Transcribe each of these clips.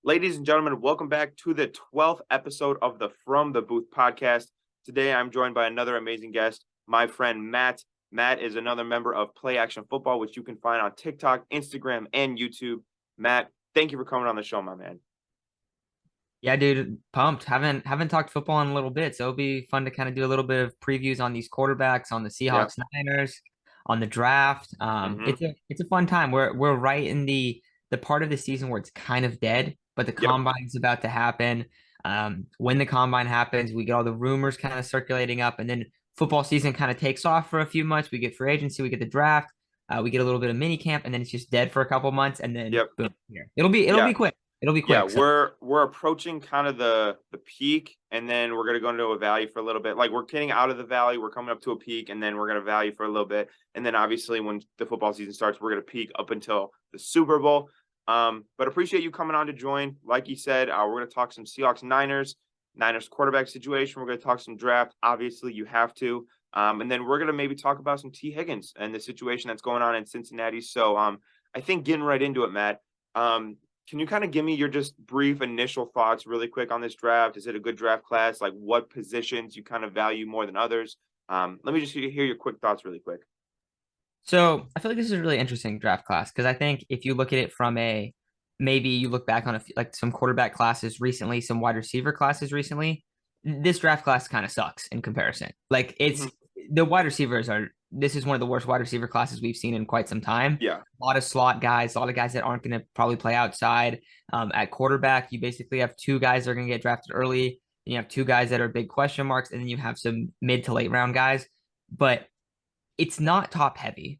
Ladies and gentlemen, welcome back to the 12th episode of the From the Booth podcast. Today, I'm joined by another amazing guest, my friend Matt. Matt is another member of Play Action Football, which you can find on TikTok, Instagram, and YouTube. Matt, thank you for coming on the show, my man. Yeah, dude, pumped. Haven't talked football in a little bit, so it'll be fun to kind of do a little bit of previews on these quarterbacks, on the Yeah. Seahawks, Niners, on the draft. Mm-hmm. It's a fun time. We're right in the part of the season where it's kind of dead, but the Yep. combine's about to happen. When the combine happens, we get all the rumors kind of circulating up, and then football season kind of takes off for a few months. We get free agency, we get the draft, we get a little bit of mini camp, and then it's just dead for a couple months, and then Yep. boom, here. It'll Yeah. be quick. It'll be Yeah. quick. So We're approaching kind of the peak, and then we're gonna go into a valley for a little bit. Like we're getting out of the valley, we're coming up to a peak, and then we're gonna valley for a little bit. And then obviously when the football season starts, we're gonna peak up until the Super Bowl. But appreciate you coming on to join. Like you said, we're gonna talk some Seahawks Niners quarterback situation. We're gonna talk some draft. Obviously, you have to. And then we're gonna maybe talk about some T. Higgins and the situation that's going on in Cincinnati. So I think getting right into it, Matt. Can you kind of give me your just brief initial thoughts really quick on this draft? Is it a good draft class? Like what positions you kind of value more than others? Let me just hear your quick thoughts really quick. So I feel like this is a really interesting draft class because I think if you look at it from maybe you look back on like some quarterback classes recently, some wide receiver classes recently, this draft class kind of sucks in comparison. Like Mhm. it's the wide receivers are this is one of the worst wide receiver classes we've seen in quite some time. Yeah. A lot of slot guys, a lot of guys that aren't going to probably play outside. At quarterback, you basically have two guys that are going to get drafted early. And you have two guys that are big question marks, and then you have some mid to late round guys. But it's not top heavy. Mhm.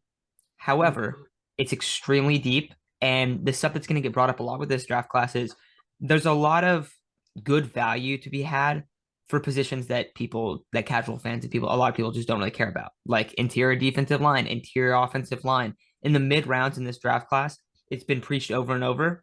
However, it's extremely deep. And the stuff that's going to get brought up a lot with this draft class is there's a lot of good value to be had for positions that casual fans and a lot of people just don't really care about, like interior defensive line, interior offensive line. In the mid rounds in this draft class, it's been preached over and over.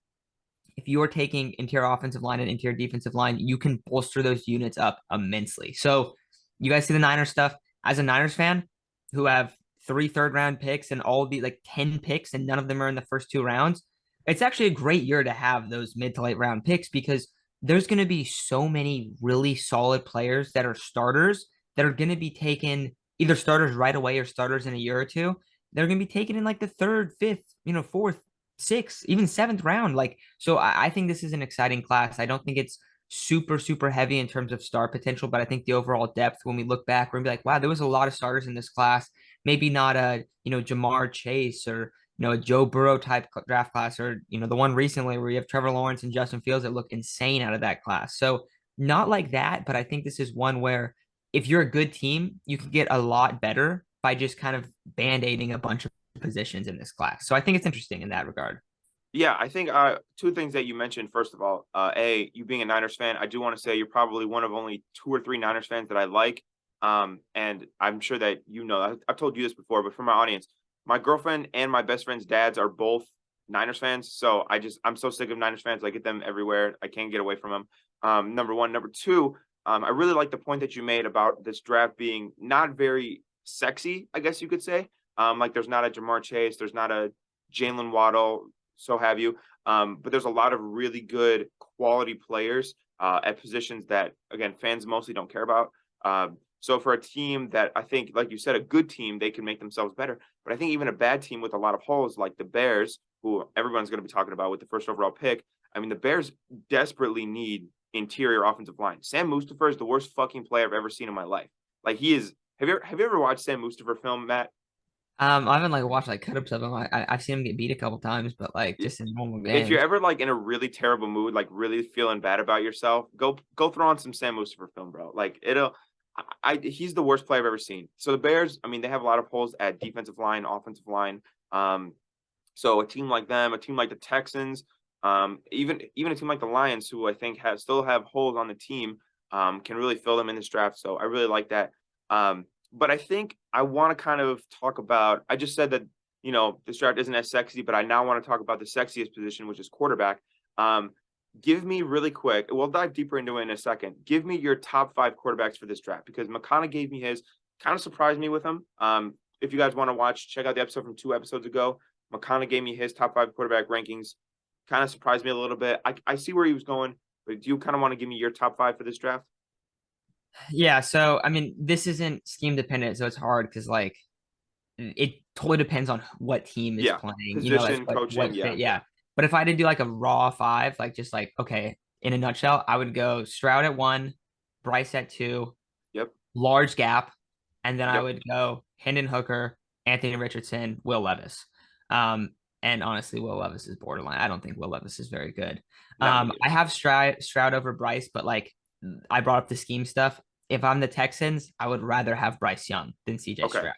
If you are taking interior offensive line and interior defensive line, you can bolster those units up immensely. So you guys see the Niners stuff. As a Niners fan who have three third round picks and all the like 10 picks and none of them are in the first two rounds, it's actually a great year to have those mid to late round picks because there's going to be so many really solid players that are starters that are going to be taken either starters right away or starters in a year or two. They're going to be taken in like the third, fifth, fourth, sixth, even seventh round. Like, so I think this is an exciting class. I don't think it's super heavy in terms of star potential, but I think the overall depth, when we look back, we're gonna be like, wow, there was a lot of starters in this class. Maybe not a, Jamar Chase or, a Joe Burrow type draft class or, the one recently where you have Trevor Lawrence and Justin Fields that look insane out of that class. So not like that, but I think this is one where if you're a good team, you can get a lot better by just kind of band-aiding a bunch of positions in this class. So I think it's interesting in that regard. Yeah, I think two things that you mentioned. First of all, you being a Niners fan, I do want to say you're probably one of only two or three Niners fans that I like. And I'm sure that I've told you this before, but for my audience, my girlfriend and my best friend's dads are both Niners fans. So I'm so sick of Niners fans. I get them everywhere. I can't get away from them. Number one, number two, I really like the point that you made about this draft being not very sexy, I guess you could say. Like there's not a Jamar Chase, there's not a Jalen Waddle, so have you. But there's a lot of really good quality players at positions that, again, fans mostly don't care about. So for a team that I think, like you said, a good team, they can make themselves better. But I think even a bad team with a lot of holes, like the Bears, who everyone's going to be talking about with the first overall pick, I mean, the Bears desperately need interior offensive line. Sam Mustipher is the worst fucking player I've ever seen in my life. Like he is. Have you ever watched Sam Mustipher film, Matt? I haven't like watched like cut ups of him. I've seen him get beat a couple times, but like just in normal If you're games. ever like in a really terrible mood, like really feeling bad about yourself, go throw on some Sam Mustipher film, bro. Like he's the worst player I've ever seen. So the Bears, I mean, they have a lot of holes at defensive line, offensive line. Um, so a team like them, a team like the Texans, even a team like the Lions, who I think still have holes on the team, can really fill them in this draft. So I really like that. But I think I want to kind of talk about. I just said that this draft isn't as sexy, but I now want to talk about the sexiest position, which is quarterback. Um, Give me really quick. We'll dive deeper into it in a second. Give me your top five quarterbacks for this draft because McConnell gave me his. Kind of surprised me with him. If you guys want to watch, check out the episode from 2 episodes ago. McConnell gave me his top five quarterback rankings. kind of surprised me a little bit. I see where he was going, but do you kind of want to give me your top 5 for this draft? Yeah, so I mean, this isn't scheme dependent, so it's hard because like it totally depends on what team is Yeah, playing. You know, that's position, coaching, what yeah, fit. Yeah, but if I did do like a raw five, like just like okay, in a nutshell, I would go Stroud at 1, Bryce at 2, yep, large gap, and then I yep. would go Hendon Hooker, Anthony Richardson, Will Levis. Um, and honestly, Will Levis is borderline. I don't think Will Levis is very good. Not me I either. have Stroud over Bryce, but like I brought up the scheme stuff. If I'm the Texans, I would rather have Bryce Young than CJ Okay, Stroud.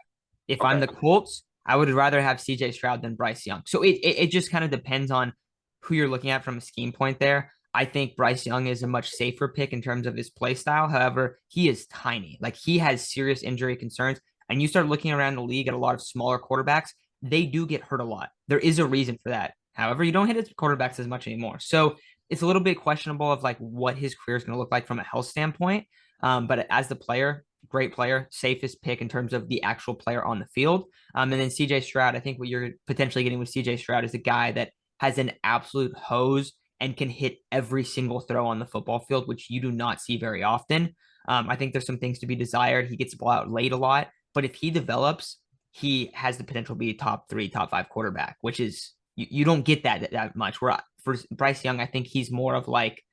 If I'm okay. the Colts, I would rather have CJ Stroud than Bryce Young. So it just kind of depends on who you're looking at from a scheme point there. I think Bryce Young is a much safer pick in terms of his play style. However, he is tiny. Like he has serious injury concerns. And you start looking around the league at a lot of smaller quarterbacks, they do get hurt a lot. There is a reason for that. However, you don't hit his quarterbacks as much anymore. So it's a little bit questionable of like what his career is going to look like from a health standpoint. But as the player, great player, safest pick in terms of the actual player on the field. And then CJ Stroud, I think what you're potentially getting with CJ Stroud is a guy that has an absolute hose and can hit every single throw on the football field, which you do not see very often. I think there's some things to be desired. He gets the ball out late a lot, but if he develops, he has the potential to be a top 3, top 5 quarterback, which is you don't get that much. Where for Bryce Young, I think he's more of like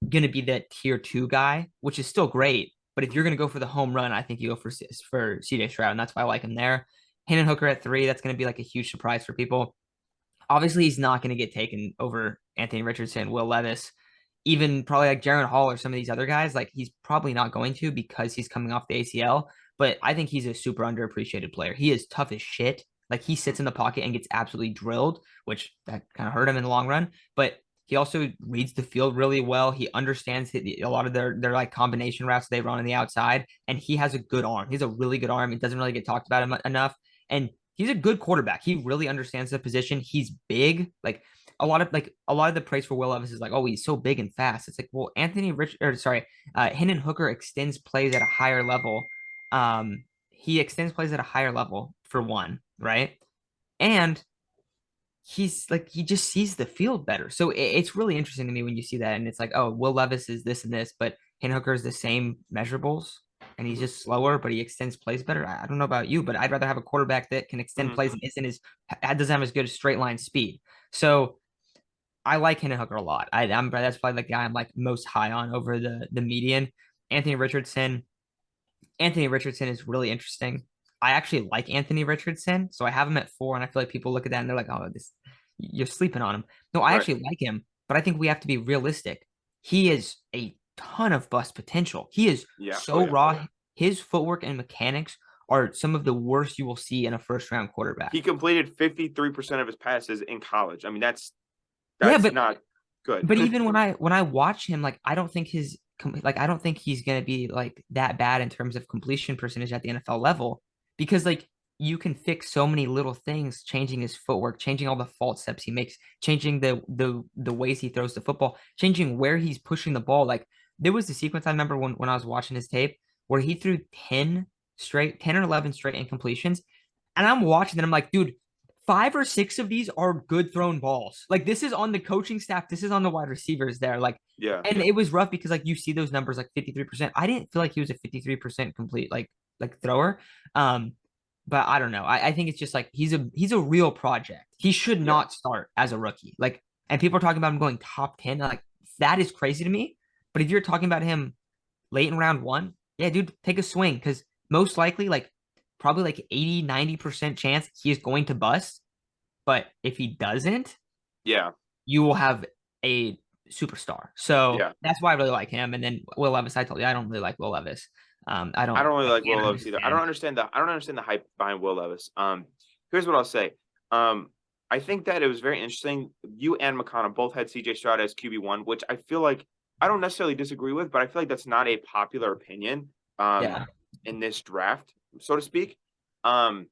going to be the tier 2 guy, which is still great. But if you're going to go for the home run, I think you go for CJ Stroud, and that's why I like him there. Hendon Hooker at 3, that's going to be like a huge surprise for people. Obviously, he's not going to get taken over Anthony Richardson, Will Levis, even probably like Jaron Hall or some of these other guys. Like he's probably not going to because he's coming off the ACL. But I think he's a super underappreciated player. He is tough as shit. Like he sits in the pocket and gets absolutely drilled, which that kind of hurt him in the long run. But he also reads the field really well. He understands a lot of their like combination routes they run on the outside, and he has a good arm. He has a really good arm. It doesn't really get talked about him enough, and he's a good quarterback. He really understands the position. He's big. Like a lot of the praise for Will Levis is like, oh, he's so big and fast. It's like, well, Hendon Hooker extends plays at a higher level. He extends plays at a higher level for one, right? And he's like he just sees the field better. So it's really interesting to me when you see that, and it's like, oh, Will Levis is this and this, but Hendon Hooker is the same measurables, and he's just slower, but he extends plays better. I don't know about you, but I'd rather have a quarterback that can extend Mhm. plays and doesn't have as good a straight line speed. So I like Hendon Hooker a lot. I'm that's probably the guy I'm like most high on over the median. Anthony Richardson. Anthony Richardson is really interesting. I actually like Anthony Richardson, so I have him at 4, and I feel like people look at that and they're like, "Oh, this you're sleeping on him." No, I Right. actually like him, but I think we have to be realistic. He is a ton of bust potential. He is Yeah. Oh so yeah. raw. His footwork and mechanics are some of the worst you will see in a first round quarterback. He completed 53% of his passes in college. I mean, Yeah, that's not good. but even when I watch him, like I don't think he's gonna be like that bad in terms of completion percentage at the NFL level because like you can fix so many little things, changing his footwork, changing all the false steps he makes, changing the ways he throws the football, changing where he's pushing the ball. Like there was the sequence I remember when I was watching his tape where he threw 10 or 11 straight incompletions, and I'm watching and I'm like, dude, 5 or 6 of these are good thrown balls. Like this is on the coaching staff. This is on the wide receivers there. Like, Yeah. and it was rough because like you see those numbers like 53%. I didn't feel like he was a 53% complete like thrower. Um, but I don't know. I think it's just like he's a real project. He should Yeah. not start as a rookie. Like, and people are talking about him going top 10. Like that is crazy to me. But if you're talking about him late in round 1, yeah, dude, take a swing because most likely like probably like 80-90% chance he is going to bust. But if he doesn't, Yeah. you will have a superstar. So Yeah. that's why I really like him. And then Will Levis, I told you I don't really like Will Levis. I don't really I like can't Will Levis either. understand. I don't understand the hype behind Will Levis. Here's what I'll say. Um, I think that it was very interesting. You and McConnell both had CJ Stroud as QB1, which I feel like I don't necessarily disagree with, but I feel like that's not a popular opinion um Yeah. in this draft, so to speak. Um,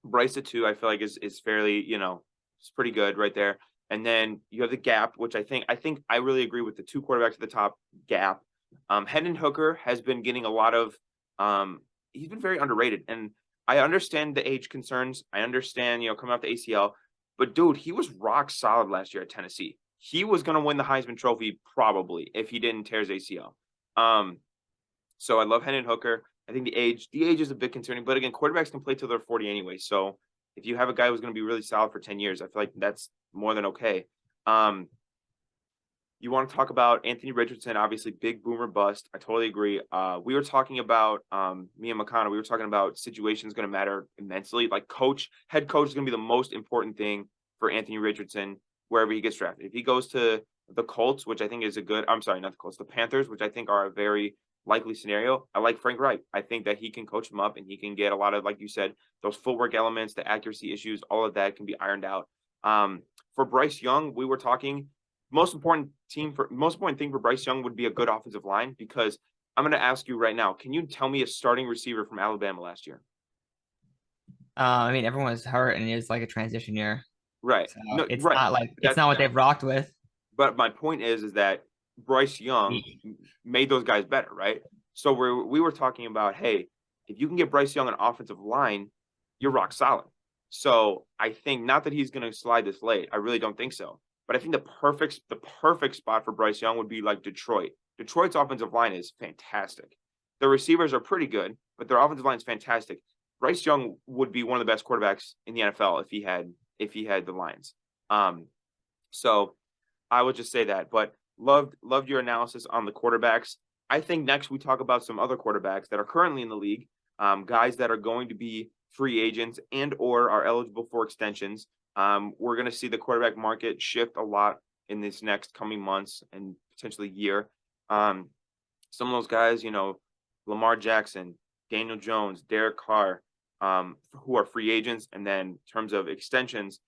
Bryce at 2, I feel like is fairly, it's pretty good right there. And then you have the gap, which I think I really agree with the 2 quarterbacks at the top gap. Hendon Hooker has been getting a lot of he's been very underrated. And I understand the age concerns. I understand, coming off the ACL, But dude, he was rock solid last year at Tennessee. He was going to win the Heisman Trophy probably if he didn't tear his ACL. Um, so I love Hendon Hooker. I think the age is a bit concerning, but again, quarterbacks can play till they're 40 anyway. So if you have a guy who's going to be really solid for 10 years, I feel like that's more than okay. You want to talk about Anthony Richardson, obviously big boomer bust. I totally agree. We were talking about me and McConnell. We were talking about situations going to matter immensely. Like head coach is going to be the most important thing for Anthony Richardson wherever he gets drafted. If he goes to the Colts, which I think is I'm sorry, not the Colts, the Panthers, which I think are a very likely scenario. I like Frank Wright. I think that he can coach him up and he can get a lot of, like you said, those footwork elements, the accuracy issues, all of that can be ironed out. For Bryce Young, we were talking most important thing for Bryce Young would be a good offensive line, because I'm going to ask you right now, can you tell me a starting receiver from Alabama last year? I mean, everyone was hurt and it was like a transition year. Right. So No, it's right. not like it's not what they've rocked with. But my point is that Bryce Young made those guys better, right? So we were talking about, hey, if you can get Bryce Young an offensive line, you're rock solid. So I think not that he's going to slide this late. I really don't think so. But I think the perfect spot for Bryce Young would be like Detroit. Detroit's offensive line is fantastic. Their receivers are pretty good, but their offensive line is fantastic. Bryce Young would be one of the best quarterbacks in the NFL if he had the Lions. So I would just say that. But loved your analysis on the quarterbacks. I think next we talk about some other quarterbacks that are currently in the league, guys that are going to be free agents and or are eligible for extensions. We're going to see the quarterback market shift a lot in this next coming months and potentially year. Some of those guys, Lamar Jackson, Daniel Jones, Derek Carr, who are free agents. And then in terms of extensions,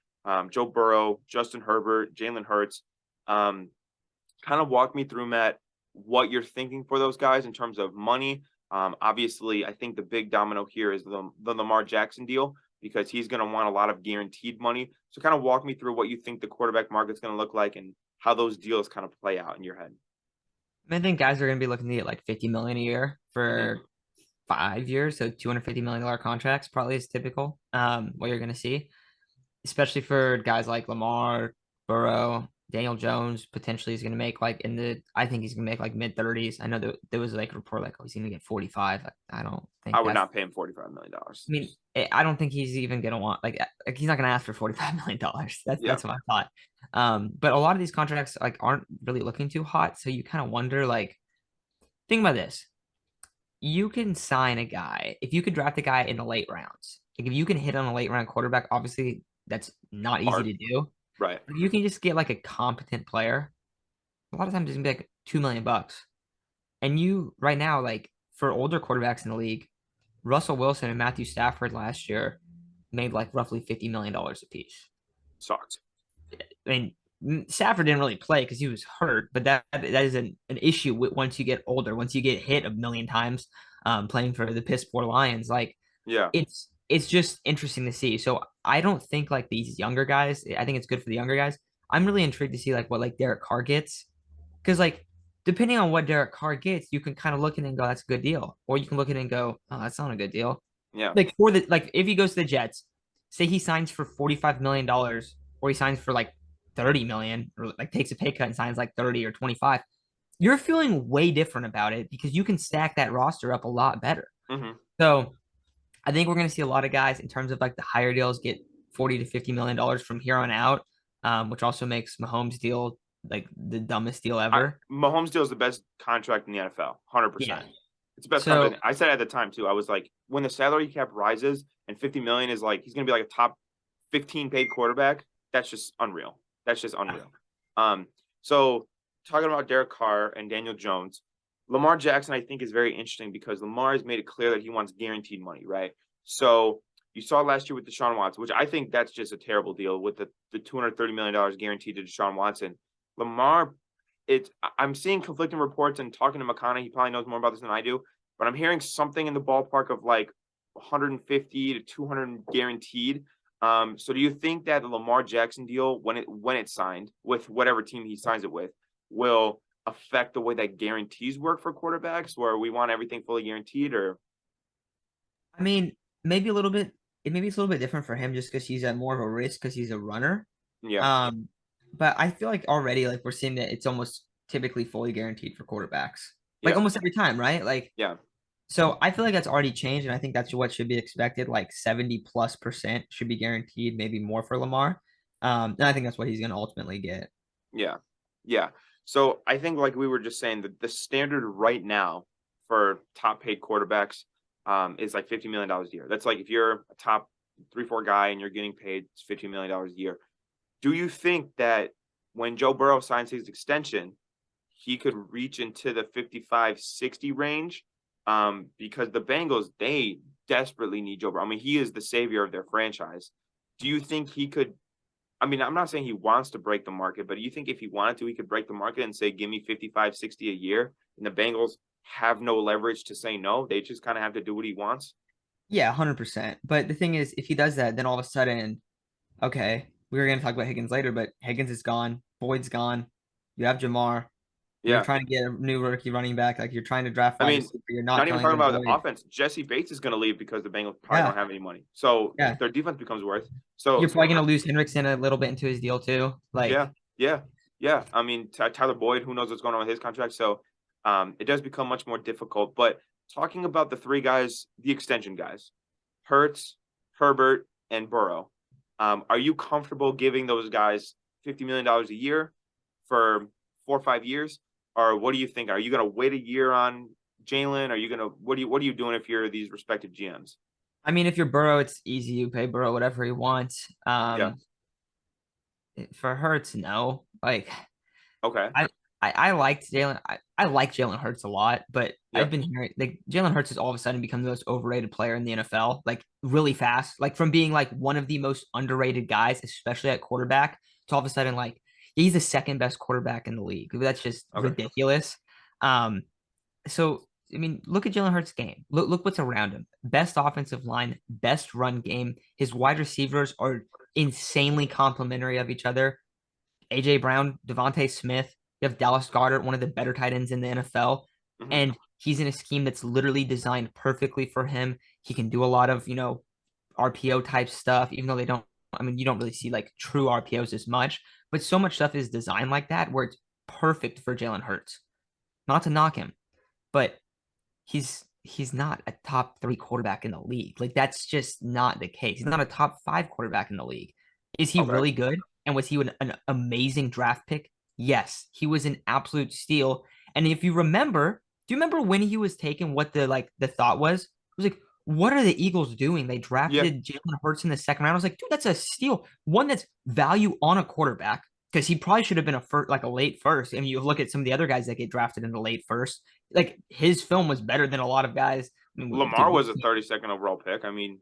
Joe Burrow, Justin Herbert, Jalen Hurts. Kind of walk me through, Matt, what you're thinking for those guys in terms of money. Obviously, I think the big domino here is the Lamar Jackson deal, because he's going to want a lot of guaranteed money. So kind of walk me through what you think the quarterback market's going to look like and how those deals kind of play out in your head. I think guys are going to be looking to get like 50 million a year for 5 years, so $250 million contracts probably is typical. What you're going to see, especially for guys like Lamar, Burrow, Daniel Jones potentially is going to make like I think he's going to make like mid-30s. I know that there was like a report like, oh, he's going to get 45. I don't think I would not pay him $45 million. I mean, I don't think he's even going to want like he's not going to ask for $45 million. That's what I thought. But a lot of these contracts like aren't really looking too hot, so you kind of wonder like, think about this. You can sign a guy if you could draft a guy in the late rounds. Like if you can hit on a late round quarterback, obviously that's not easy to do. Right. If you can just get like a competent player, a lot of times it's gonna be like $2 million. And you right now, like for older quarterbacks in the league, Russell Wilson and Matthew Stafford last year made like roughly $50 million a piece. Sucks. I mean, Stafford didn't really play because he was hurt, but that is an issue once you get older, once you get hit a million times playing for the piss poor Lions. Like, it's just interesting to see. So I don't think like these younger guys. I think it's good for the younger guys. I'm really intrigued to see like what like Derek Carr gets, because like depending on what Derek Carr gets, you can kind of look at it and go, that's a good deal, or you can look at it and go, oh, that's not a good deal. Yeah. Like if he goes to the Jets, say he signs for $45 million, or he signs for like 30 million, or like takes a pay cut and signs like 30 or 25, you're feeling way different about it because you can stack that roster up a lot better. So I think we're going to see a lot of guys in terms of like the higher deals get 40 to $50 million from here on out, which also makes Mahomes deal like the dumbest deal ever. Mahomes deal is the best contract in the NFL, 100%. Yeah. It's the best contract. I said at the time too, I was like, when the salary cap rises and 50 million is like, he's going to be like a top 15 paid quarterback. That's just unreal. So talking about Derek Carr and Daniel Jones, Lamar Jackson, I think, is very interesting because Lamar has made it clear that he wants guaranteed money, right? So you saw last year with Deshaun Watson, which I think that's just a terrible deal with the $230 million guaranteed to Deshaun Watson. Lamar, I'm seeing conflicting reports and talking to McConnell. He probably knows more about this than I do, but I'm hearing something in the ballpark of like 150 to 200 guaranteed. So do you think that the Lamar Jackson deal, when it's signed with whatever team he signs it with, will affect the way that guarantees work for quarterbacks, where we want everything fully guaranteed? Or I mean, maybe a little bit. it maybe it's a little bit different for him just because he's at more of a risk because he's a runner. Yeah, Um, but I feel like already like we're seeing that it's almost typically fully guaranteed for quarterbacks, like yeah, almost every time, right? Like yeah. so I feel like that's already changed, and I think that's what should be expected. Like 70+% should be guaranteed, maybe more for Lamar. And I think that's what he's going to ultimately get. Yeah. Yeah. So I think like we were just saying that the standard right now for top paid quarterbacks is like $50 million a year. That's like if you're a top 3, 4 guy and you're getting paid $50 million a year. Do you think that when Joe Burrow signs his extension, he could reach into the 55-60 range? Because the Bengals, they desperately need Joe Burrow. I mean, he is the savior of their franchise. Do you think he could I mean, I'm not saying he wants to break the market, but do you think if he wanted to, he could break the market and say, give me 55, 60 a year? And the Bengals have no leverage to say no. They just kind of have to do what he wants. Yeah, 100%. But the thing is, if he does that, then all of a sudden, okay, we were going to talk about Higgins later, but Higgins is gone, Boyd's gone. You have Jamar. You're Yeah. trying to get a new rookie running back. Like you're trying to draft I wide mean, receiver. You're not not even feeling talking good about the Boyd. offense. Jesse Bates is going to leave because the Bengals probably Yeah, don't have any money. So yeah. their defense becomes worse. So You're probably going to lose Hendrickson a little bit into his deal too. yeah, Like, yeah, yeah. I mean, Tyler Boyd, who knows what's going on with his contract? So it does become much more difficult. But talking about the three guys, the extension guys, Hurts, Herbert, and Burrow, are you comfortable giving those guys $50 million a year for 4 or 5 years, or what do you think? Are you going to wait a year on Jalen? Are you going to what are you doing if you're these respective GMs? I mean, if you're Burrow, it's easy. You pay Burrow whatever he wants. Yeah. For Hurts, no. Like, Okay. I I liked Jalen. I like Jalen Hurts a lot, but Yeah. I've been hearing like Jalen Hurts has all of a sudden become the most overrated player in the NFL, like really fast. Like from being like one of the most underrated guys, especially at quarterback, to all of a sudden like he's the second best quarterback in the league. That's just Okay. ridiculous. Um, so I mean, look at Jalen Hurts' game. Look what's around him. Best offensive line, best run game. His wide receivers are insanely complementary of each other. AJ Brown, Devontae Smith. You have Dallas Goedert, one of the better tight ends in the NFL, Hmm. and he's in a scheme that's literally designed perfectly for him. He can do a lot of RPO type stuff, even though they don't. I mean, you don't really see like true RPOs as much, but so much stuff is designed like that where it's perfect for Jalen Hurts. Not to knock him, but he's not a top three quarterback in the league. Like that's just not the case. He's not a top five quarterback in the league. Is he Okay. really good? And was he an amazing draft pick? Yes, he was an absolute steal. And if you remember, do you remember when he was taken? What the thought was? It was like, what are the Eagles doing? They Yeah. drafted Jalen Hurts in the second round. I was like, dude, that's a steal. One that's value on a quarterback because he probably should have been a late first. And you look at some of the other guys that get drafted in the late first, like his film was better than a lot of guys. I mean, Lamar dude, was a 32nd overall pick. I mean,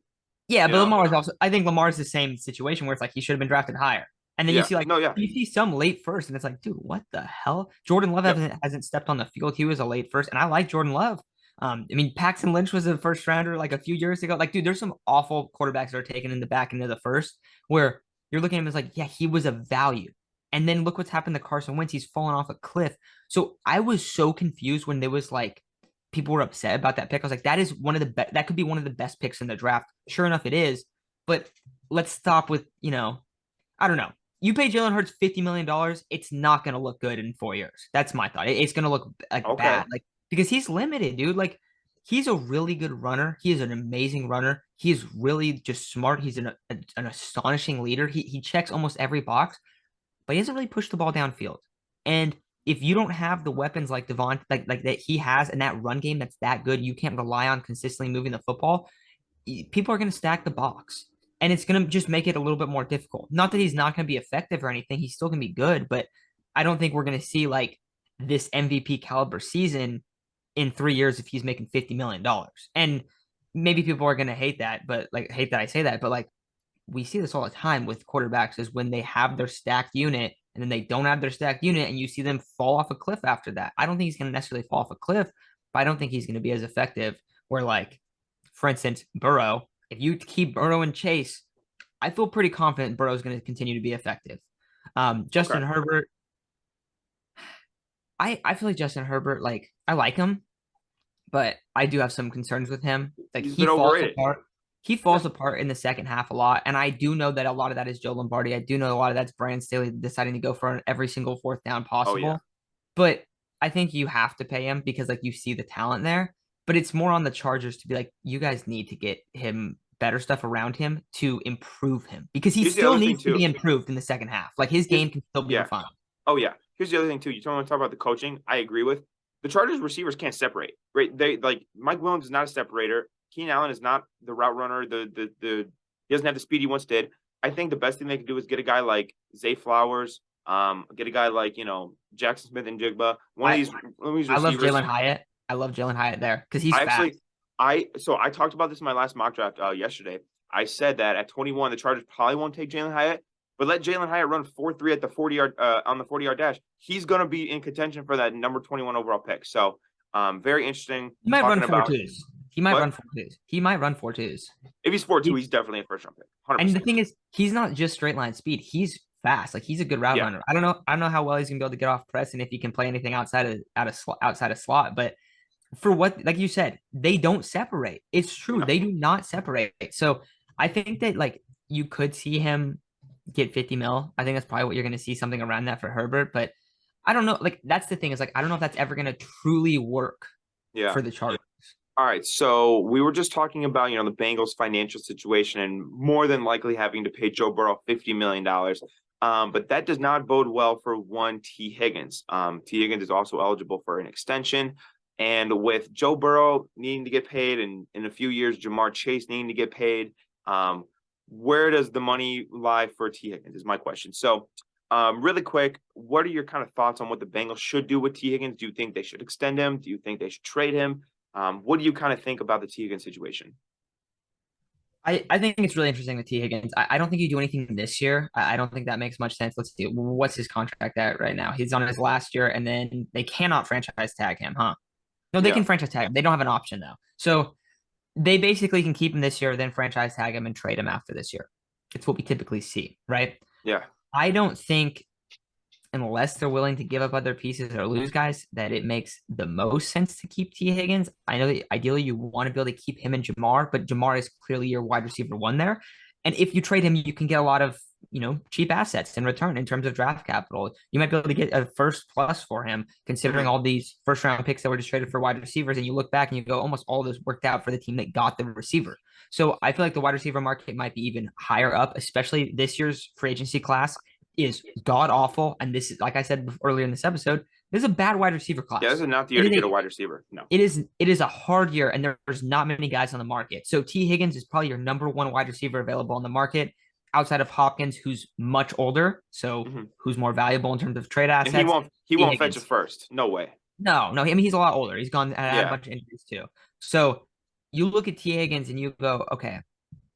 yeah, you but know. Lamar was also. I think Lamar's the same situation where it's like he should have been drafted higher, and then Yeah. No. Yeah. you see some late first, and it's like, dude, what the hell? Jordan Love Yep. hasn't stepped on the field. He was a late first, and I like Jordan Love. I mean, Paxton Lynch was a first rounder like a few years ago. Like, dude, there's some awful quarterbacks that are taken in the back into the first where you're looking at him as like, yeah, he was a value. And then look what's happened to Carson Wentz. He's fallen off a cliff. So I was so confused when there was like people were upset about that pick. I was like, that is one of the best. That could be one of the best picks in the draft. Sure enough, it is. But let's stop with I don't know. You pay Jalen Hurts $50 million, it's not going to look good in 4 years. That's my thought. It's going to look like Okay. bad, like because he's limited, dude. Like he's a really good runner. He is an amazing runner. He is really just smart. He's an astonishing leader. He checks almost every box, but he doesn't really push the ball downfield. And if you don't have the weapons like Devon, like that he has in that run game that's that good, you can't rely on consistently moving the football. People are going to stack the box, and it's going to just make it a little bit more difficult. Not that he's not going to be effective or anything; he's still going to be good, but I don't think we're going to see like this MVP caliber season in 3 years if he's making $50 million. And maybe people are going to hate that, but like hate that I say that, but like we see this all the time with quarterbacks is when they have their stacked unit and then they don't have their stacked unit and you see them fall off a cliff after that. I don't think he's going to necessarily fall off a cliff, but I don't think he's going to be as effective. Where, like, for instance, Burrow, if you keep Burrow and Chase, I feel pretty confident Burrow is going to continue to be effective. Okay. Justin Herbert, I feel like Justin Herbert, like, I like him, but I do have some concerns with him. Like, He's he been falls overrated. apart. he Yeah. falls apart in the second half a lot. And I do know that a lot of that is Joe Lombardi. I do know a lot of that's Brandon Staley deciding to go for every single fourth down Oh yeah. possible. But I think you have to pay him because like you see the talent there. But it's more on the Chargers to be like, you guys need to get him better stuff around him to improve him because he Here's the still other thing needs to be too. improved in the second half. Like his Here's, game can still be yeah. refined. Oh yeah. Here's the other thing too. You don't want to talk about the coaching. I agree with the Chargers receivers can't separate. Right? They like Mike Williams is not a separator. Keenan Allen is not the route runner. The he doesn't have the speed he once did. I think the best thing they can do is get a guy like Zay Flowers, get a guy like Jackson Smith and Jigba. One of these I love receivers. Jalen Hyatt. I love Jalen Hyatt there because he's I fast. actually I talked about this in my last mock draft yesterday. I said that at 21, the Chargers probably won't take Jalen Hyatt, but let Jalen Hyatt run 4.3 at the 40-yard on the 40-yard dash. He's going to be in contention for that number 21 overall pick. So, very interesting. He might run Talking four about twos. He might what run four twos. He might run four twos. if he's 4.2, he's definitely a first round pick. And the 100%. thing is, he's not just straight line speed. He's fast. Like he's a good route Yeah, runner. I don't know how well he's gonna be able to get off press and if he can play anything outside of slot. But for what, like you said, they don't separate. It's true. no. They do not separate. So I think that like you could see him get 50 mil. I think that's probably what you're gonna see, something around that for Herbert. But I don't know. Like that's the thing is like I don't know if that's ever gonna truly work Yeah. for the Chargers. All right, so we were just talking about the Bengals' financial situation and more than likely having to pay Joe Burrow $50 million. But that does not bode well for one T. Higgins. T. Higgins is also eligible for an extension, and with Joe Burrow needing to get paid, and in a few years Jamar Chase needing to get paid, where does the money lie for T. Higgins? Is my question. So, really quick, what are your kind of thoughts on what the Bengals should do with T. Higgins? Do you think they should extend him? Do you think they should trade him? What do you kind of think about the T. Higgins situation? I think it's really interesting with T. Higgins. I don't think you do anything this year. I don't think that makes much sense. Let's see. What's his contract at right now? He's on his last year, and then they cannot franchise tag him, huh? No, they Yeah, can franchise tag him. They don't have an option, though. So they basically can keep him this year, then franchise tag him and trade him after this year. It's what we typically see, right? yeah, I don't think unless they're willing to give up other pieces or lose guys, that it makes the most sense to keep T. Higgins. I know that ideally you want to be able to keep him and Jamar, but Jamar is clearly your wide receiver one there. And if you trade him, you can get a lot of, cheap assets in return in terms of draft capital. You might be able to get a first plus for him, considering all these first round picks that were just traded for wide receivers. And you look back and you go, almost all those worked out for the team that got the receiver. So I feel like the wide receiver market might be even higher up, especially this year's free agency class is god awful. And this is, like I said earlier in this episode, this is a bad wide receiver class. yeah. This is not the year to get a wide receiver. No, it is a hard year, and there's not many guys on the market. So T. Higgins is probably your number one wide receiver available on the market, outside of Hopkins, who's much older, so who's more valuable in terms of trade assets. And he won't Higgins. fetch a first. No way. No. I mean he's a lot older. He's had a bunch of injuries too. So you look at T. Higgins and you go, okay,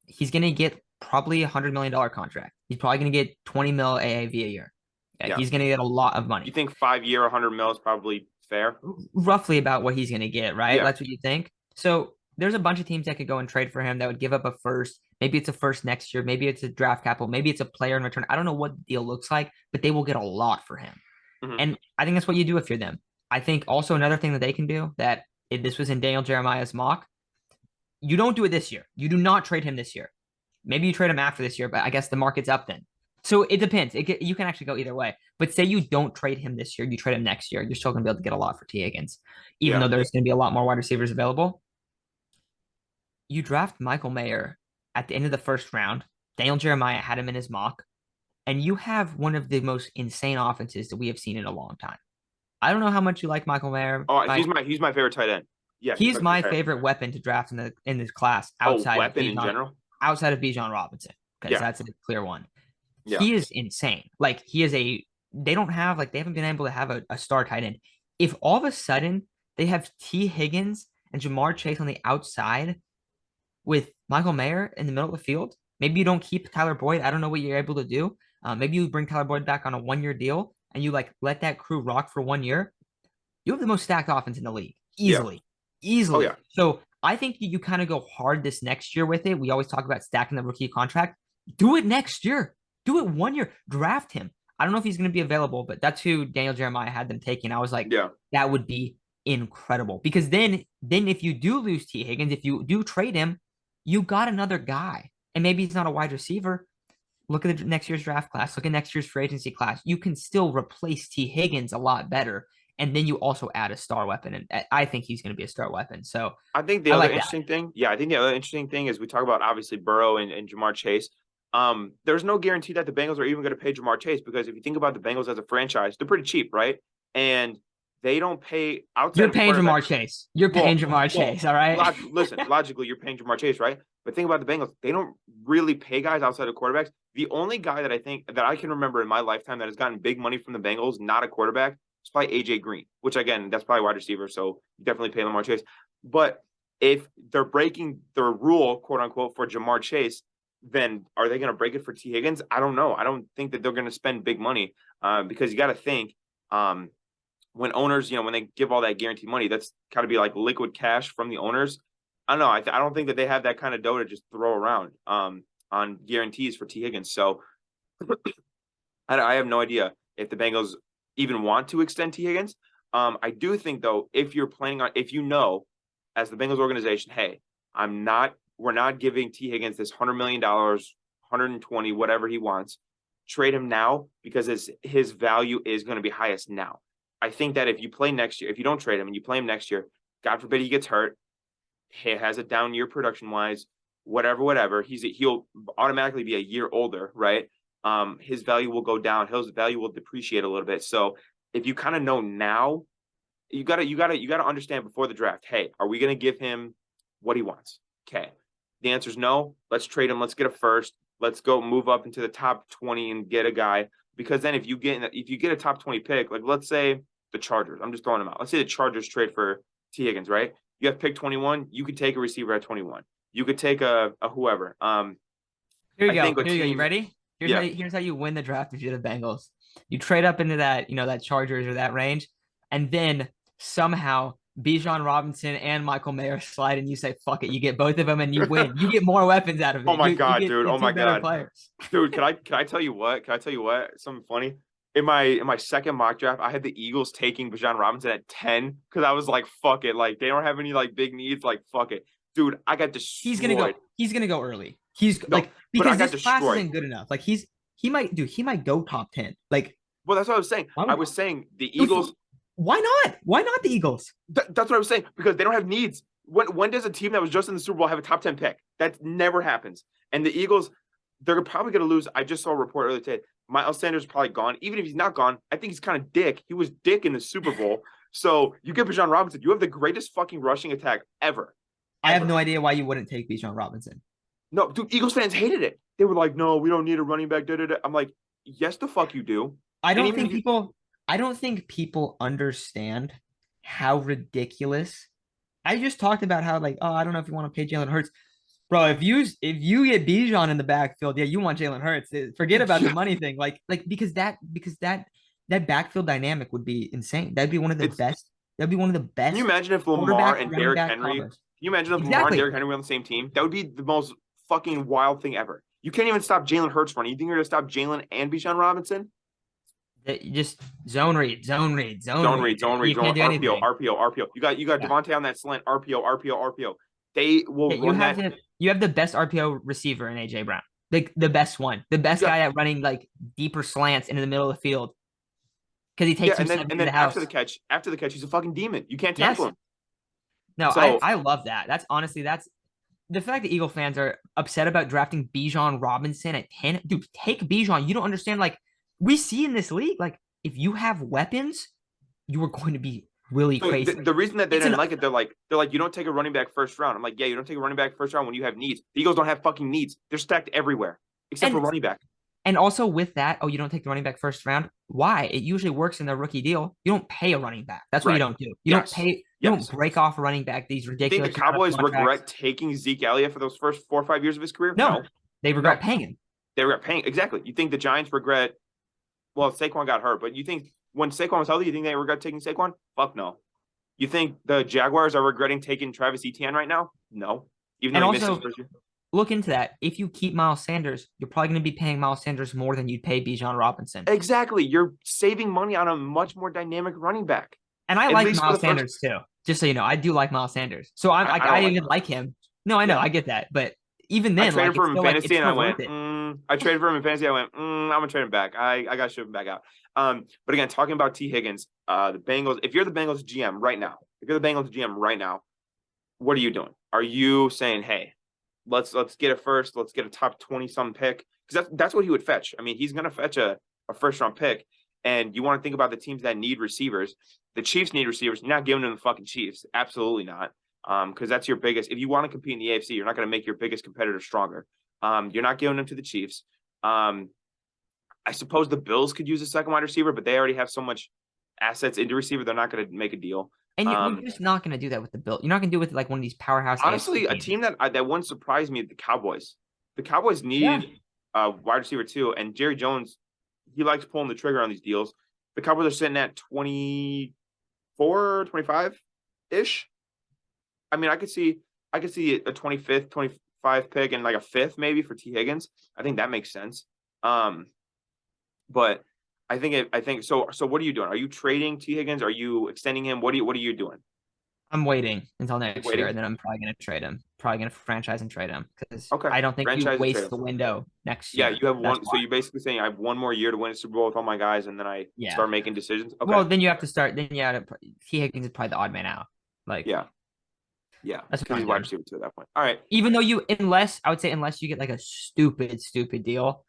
he's gonna get probably $100 million contract. He's probably going to get 20 mil AAV a year. Yeah. He's going to get a lot of money. You think 5 year, 100 mil is probably fair? Roughly about what he's going to get, right? Yeah. That's what you think. So there's a bunch of teams that could go and trade for him that would give up a first. Maybe it's a first next year. Maybe it's a draft capital. Maybe it's a player in return. I don't know what the deal looks like, but they will get a lot for him. And I think that's what you do if you're them. I think also another thing that they can do that this was in Daniel Jeremiah's mock. You don't do it this year. You do not trade him this year. Maybe you trade him after this year, but I guess the market's up then. So it depends. You can actually go either way. But say you don't trade him this year, you trade him next year, you're still going to be able to get a lot for T. Higgins, even though there's going to be a lot more wide receivers available. You draft Michael Mayer at the end of the first round. Daniel Jeremiah had him in his mock. And you have one of the most insane offenses that we have seen in a long time. I don't know how much you like Michael Mayer. Oh, he's my favorite tight end. Yeah, he's my favorite weapon to draft in this class outside weapon in general? Outside of Bijan Robinson, because that's a clear one. Yeah. He is insane. Like they haven't been able to have a star tight end. If all of a sudden they have T. Higgins and Jamar Chase on the outside with Michael Mayer in the middle of the field, maybe you don't keep Tyler Boyd. I don't know what you're able to do. Maybe you bring Tyler Boyd back on a 1 year deal and you let that crew rock for 1 year. You have the most stacked offense in the league. Easily. Oh, yeah. So I think you kind of go hard this next year with it. We always talk about stacking the rookie contract. Do it next year. Do it 1 year. Draft him. I don't know if he's going to be available, but that's who Daniel Jeremiah had them taking. I was like, that would be incredible. Because then if you do lose T. Higgins, if you do trade him, you got another guy, and maybe he's not a wide receiver. Look at the next year's draft class. Look at next year's free agency class. You can still replace T. Higgins a lot better, and then you also add a star weapon, and I think he's going to be a star weapon. So I think the I other like that. interesting thing, yeah, I think the other interesting thing is we talk about obviously Burrow and Jamar Chase. There's no guarantee that the Bengals are even going to pay Jamar Chase because if you think about the Bengals as a franchise, they're pretty cheap, right? And they don't pay outside You're of paying quarterback. Jamar Chase. You're paying Jamar Chase. All right. Listen, logically, you're paying Jamar Chase, right? But think about the Bengals; they don't really pay guys outside of quarterbacks. The only guy that I think that I can remember in my lifetime that has gotten big money from the Bengals, not a quarterback, is probably AJ Green, which again, that's probably wide receiver, so you definitely pay Lamar Chase. But if they're breaking the rule, quote unquote, for Jamar Chase, then are they going to break it for T. Higgins? I don't know. I don't think that they're going to spend big money because you got to think when owners, when they give all that guaranteed money, that's got to be like liquid cash from the owners. I don't know. I don't think that they have that kind of dough to just throw around on guarantees for T. Higgins. So I have no idea if the Bengals even want to extend T. Higgins. I do think though, if you're planning on, if you know, as the Bengals organization, hey, we're not giving T. Higgins this $100 million, 120, whatever he wants. Trade him now because his value is going to be highest now. I think that if you play next year, if you don't trade him and you play him next year, God forbid he gets hurt, he has a down year production wise, whatever. He'll automatically be a year older, right? His value will go down. His value will depreciate a little bit. So if you kind of know now, you gotta understand before the draft. Hey, are we gonna give him what he wants? Okay. The answer is no. Let's trade him. Let's get a first. Let's go move up into the top 20 and get a guy. Because then if you get a top 20 pick, like let's say the Chargers, I'm just throwing them out. Let's say the Chargers trade for T. Higgins, right? You have pick 21. You could take a receiver at 21. You could take a whoever. Here you I go. think Here you go. You ready? Here's how you win the draft if you're the Bengals. You trade up into that, that Chargers or that range, and then somehow Bijan Robinson and Michael Mayer slide, and you say, "Fuck it." You get both of them, and you win. You get more weapons out of it. Oh my God, you dude! get Oh my two better God, players. dude! Can I tell you what? Can I tell you what? Something funny. In my second mock draft, I had the Eagles taking Bijan Robinson at 10 because I was like, "Fuck it!" Like they don't have any like big needs. Like fuck it, dude! I got destroyed. He's gonna go early. He's No, like but I because got this class destroyed. isn't good enough. Like he might go top 10. Like, Well, that's what I was saying. I was saying the Eagles. Why not? Why not the Eagles? That's what I was saying because they don't have needs. When does a team that was just in the Super Bowl have a top 10 pick? That never happens. And the Eagles, they're probably going to lose. I just saw a report earlier today. Miles Sanders is probably gone. Even if he's not gone, I think he's kind of dick. He was dick in the Super Bowl. So you get Bijan Robinson. You have the greatest fucking rushing attack ever. I have no idea why you wouldn't take Bijan Robinson. No, dude, Eagles fans hated it. They were like, no, we don't need a running back. Da, da, da. I'm like, yes, the fuck you do. I don't think people understand how ridiculous. I just talked about how like, oh, I don't know if you want to pay Jalen Hurts. Bro, if you get Bijan in the backfield, yeah, you want Jalen Hurts. Forget about the money thing. Like because that backfield dynamic would be insane. That'd be one of the best. That'd be one of the best. Can you imagine if Lamar and Derrick Henry? Can you imagine if Lamar and Derrick Henry were on the same team? That would be the most fucking wild thing ever. You can't even stop Jalen Hurts running. You think you're gonna stop Jalen and Bijan Robinson? Just zone read. RPO. You got Devontae on that slant. RPO. They will run that. You have the best RPO receiver in AJ Brown. The best one. The best guy at running like deeper slants into the middle of the field. Because he takes and then after the catch, he's a fucking demon. You can't tackle him. No, so, I love that. That's the fact that Eagle fans are upset about drafting Bijan Robinson at 10. Dude, take Bijan. You don't understand. Like, we see in this league, like, if you have weapons, you are going to be really crazy. The reason that they didn't like it, they're like, you don't take a running back first round. I'm like, yeah, you don't take a running back first round when you have needs. The Eagles don't have fucking needs. They're stacked everywhere except for running back. And also with that, you don't take the running back first round. Why? It usually works in their rookie deal. You don't pay a running back. That's what you don't do. You don't pay. You don't break off a running back. These ridiculous. You think the Cowboys regret taking Zeke Elliott for those first 4 or 5 years of his career? No. They regret paying him. They regret paying. Exactly. You think the Giants regret? Well, Saquon got hurt, but you think when Saquon was healthy, you think they regret taking Saquon? Fuck no. You think the Jaguars are regretting taking Travis Etienne right now? No. Even though he missed his first year. Look into that. If you keep Miles Sanders, you're probably going to be paying Miles Sanders more than you'd pay Bijan Robinson. Exactly. You're saving money on a much more dynamic running back. And I like Miles Sanders too. Just so you know, I do like Miles Sanders. So I even like him. No, I know, Yeah. I get that, but even I then, traded like for it's him in still like fantasy it's and I still went, worth it. I traded for him in fantasy. I went, I'm gonna trade him back. I gotta ship him back out. But again, talking about T. Higgins, the Bengals, if you're the Bengals GM right now, if you're the Bengals GM right now, what are you doing? Are you saying, hey, let's get a first, let's get a top 20 some pick? Because that's what he would fetch. I mean, he's gonna fetch a first round pick. And you want to think about the teams that need receivers. The Chiefs need receivers. You're not giving them the fucking Chiefs. Absolutely not. Because that's your biggest. If you want to compete in the AFC, you're not going to make your biggest competitor stronger. You're not giving them to the Chiefs. I suppose the Bills could use a second wide receiver, but they already have so much assets into receiver. They're not going to make a deal. And you're just not going to do that with the Bill. You're not going to do it with like one of these powerhouse Honestly, AFC a teams. team that wouldn't surprise me, the Cowboys. The Cowboys Yeah. need a wide receiver too, and Jerry Jones, he likes pulling the trigger on these deals. The Cowboys are sitting at 24, 25 ish. I mean, I could see a 25th, 25 pick and like a fifth maybe for T. Higgins. I think that makes sense. But I think so. So what are you doing? Are you trading T. Higgins? Are you extending him? What are you doing? I'm waiting until You next year, waiting? and then I'm probably going to trade him. Probably going to franchise and trade him because Okay. I don't think you Franchise and trade waste him. the window next Yeah, year. you have That's one. So why. you're basically saying I have one more year to win a Super Bowl with all my guys, and then I Yeah. start making decisions. Okay. Well, then you have to start. Then you have to. T. Higgins is probably the odd man out. Like Yeah. Yeah. that's Because what he's I'm wide doing. receiver too at that point. All right. Even though unless I would say, unless you get like a stupid deal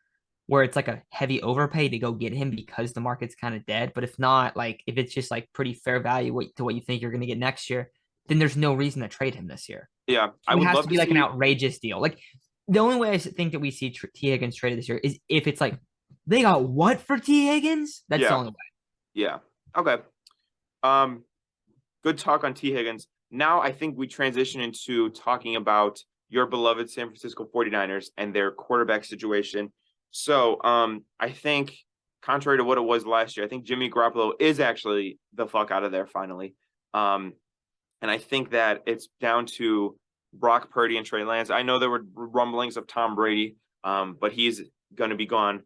where it's like a heavy overpay to go get him because the market's kind of dead. But if not, like if it's just like pretty fair value to what you think you're going to get next year, then there's no reason to trade him this year. Yeah. I It would has love to to be like an see. outrageous deal. Like the only way I think that we see T. Higgins traded this year is if it's like they got what for T. Higgins? That's the Yeah. only way. Yeah. Okay. Um, good talk on T. Higgins. Now I think we transition into talking about your beloved San Francisco 49ers and their quarterback situation. So I think contrary to what it was last year, I think Jimmy Garoppolo is actually the fuck out of there finally. Um, and I think that it's down to Brock Purdy and Trey Lance. I know there were rumblings of Tom Brady, but he's going to be gone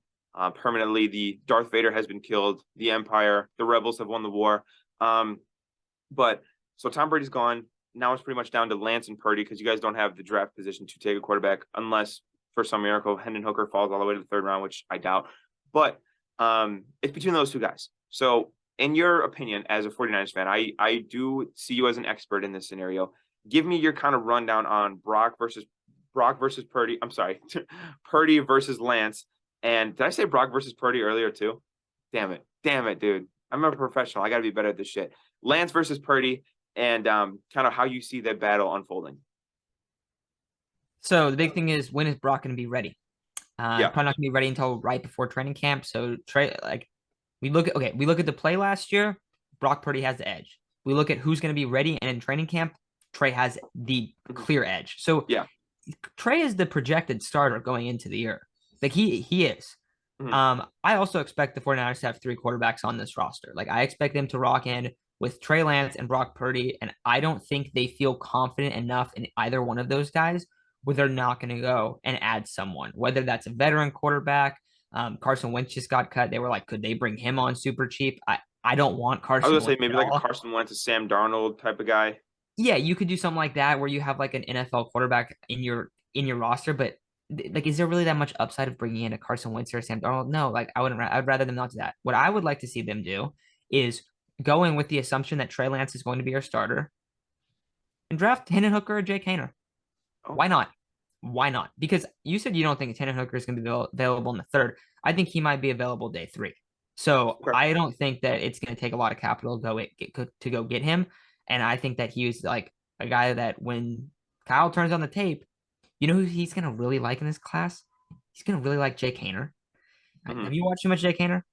permanently. The Darth Vader has been killed. The Empire, the rebels have won the war. But so Tom Brady's gone. Now it's pretty much down to Lance and Purdy because you guys don't have the draft position to take a quarterback unless for some miracle Hendon Hooker falls all the way to the third round, which I doubt. But it's between those two guys. So in your opinion, as a 49ers fan, I do see you as an expert in this scenario. Give me your kind of rundown on Brock versus Purdy. I'm sorry, Purdy versus Lance. And did I say Brock versus Purdy earlier too? Damn it, dude. I'm a professional. I got to be better at this shit. Lance versus Purdy, and kind of how you see that battle unfolding. So the big thing is when is Brock going to be ready? Yeah. Probably not going to be ready until right before training camp. So Trey, like we look at the play last year. Brock Purdy has the edge. We look at who's going to be ready, and in training camp, Trey has the clear edge. So Yeah. Trey is the projected starter going into the year. Like he is. I also expect the 49ers to have three quarterbacks on this roster. Like I expect them to rock in with Trey Lance and Brock Purdy, and I don't think they feel confident enough in either one of those guys where they're not going to go and add someone, whether that's a veteran quarterback. Carson Wentz just got cut. They were like, could they bring him on super cheap? I don't want I Carson was gonna say Wentz maybe at like a all. Carson Wentz, a Sam Darnold type of guy. Yeah, you could do something like that where you have like an NFL quarterback in your roster, but like, is there really that much upside of bringing in a Carson Wentz or a Sam Darnold? No, like I wouldn't. I'd rather them not do that. What I would like to see them do is going with the assumption that Trey Lance is going to be our starter and draft Hendon Hooker or Jake Haener. Oh, Why not? Why not? Because you said you don't think Hendon Hooker is going to be available in the third. I think he might be available day 3. So okay. I don't think that it's going to take a lot of capital to go get him. And I think that he was like a guy that when Kyle turns on the tape, you know who he's going to really like in this class? He's going to really like Jake Haener. Mm-hmm. Have you watched too much Jake Haener?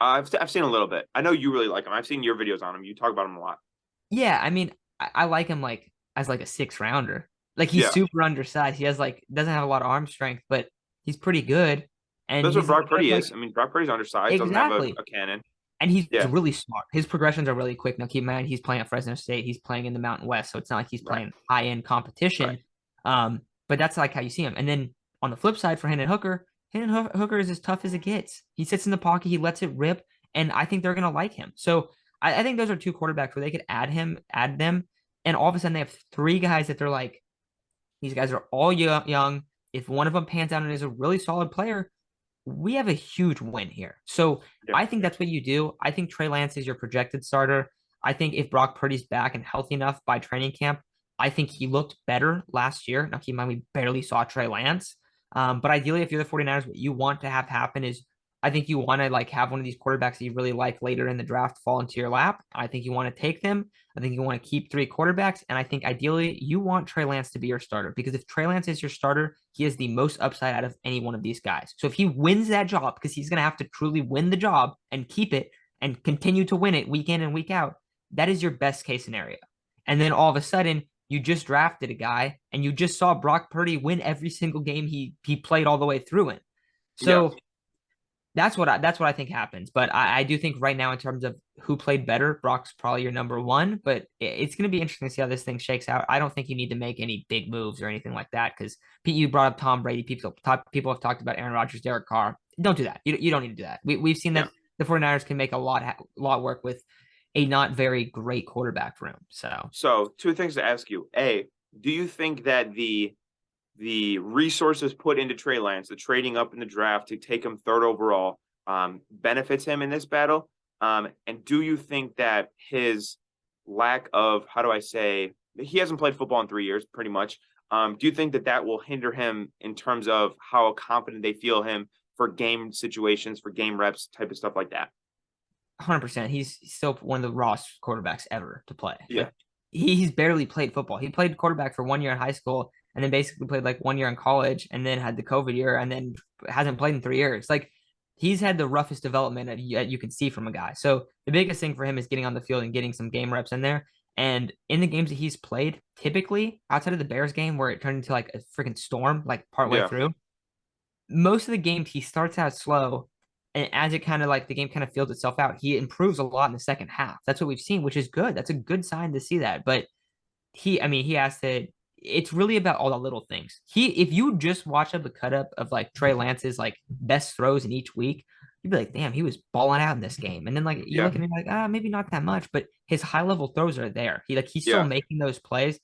I've seen a little bit. I know you really like him. I've seen your videos on him. You talk about him a lot. Yeah, I mean, I like him like as like a 6th-rounder. Like he's Yeah. super undersized. He has like doesn't have a lot of arm strength, but he's pretty good. And That's what he's Brock Purdy like is. I mean, Brock Purdy's undersized, doesn't have exactly. a cannon. And he's Yeah. really smart. His progressions are really quick. Now keep in mind he's playing at Fresno State. He's playing in the Mountain West, so it's not like he's Right. playing high-end competition. Right. But that's like how you see him. And then on the flip side for Hendon Hooker is as tough as it gets. He sits in the pocket, he lets it rip, and I think they're gonna like him. So I think those are two quarterbacks where they could add them, and all of a sudden they have 3 guys that they're like, These guys are all young. If one of them pans out and is a really solid player, we have a huge win here. So Yeah. I think that's what you do. I think Trey Lance is your projected starter. I think if Brock Purdy's back and healthy enough by training camp, I think he looked better last year. Now, keep in mind, we barely saw Trey Lance. But ideally, if you're the 49ers, what you want to have happen is I think you want to like have one of these quarterbacks that you really like later in the draft fall into your lap. I think you want to take them. I think you want to keep three quarterbacks. And I think ideally you want Trey Lance to be your starter because if Trey Lance is your starter, he has the most upside out of any one of these guys. So if he wins that job, because he's going to have to truly win the job and keep it and continue to win it week in and week out, that is your best case scenario. And then all of a sudden, you just drafted a guy and you just saw Brock Purdy win every single game he played all the way through it. Yeah. So that's what I think happens. But I do think right now in terms of who played better, Brock's probably your number one. But it's going to be interesting to see how this thing shakes out. I don't think you need to make any big moves or anything like that because Pete, you brought up Tom Brady. People have talked about Aaron Rodgers, Derek Carr. Don't do that. You don't need to do that. We've seen Yeah. that the 49ers can make a lot work with a not very great quarterback room. So two things to ask you. A, do you think that the resources put into Trey Lance, the trading up in the draft to take him third overall, benefits him in this battle? And do you think that his lack of, how do I say, he hasn't played football in 3 years, pretty much. Do you think that will hinder him in terms of how confident they feel him for game situations, for game reps, type of stuff like that? 100%. He's still one of the rawest quarterbacks ever to play. Yeah. Like, he's barely played football. He played quarterback for 1 year in high school and then basically played like 1 year in college and then had the COVID year and then hasn't played in 3 years. Like he's had the roughest development that you can see from a guy. So the biggest thing for him is getting on the field and getting some game reps in there. And in the games that he's played, typically outside of the Bears game where it turned into like a freaking storm, like partway through, most of the games he starts out slow. And as it kind of like the game kind of feels itself out, he improves a lot in the second half. That's what we've seen, which is good. That's a good sign to see that. But he has to, it's really about all the little things. If you just watch up a cut up of like Trey Lance's like best throws in each week, you'd be like, damn, he was balling out in this game. And then like you look at him like, maybe not that much, but his high level throws are there. He's still making those plays.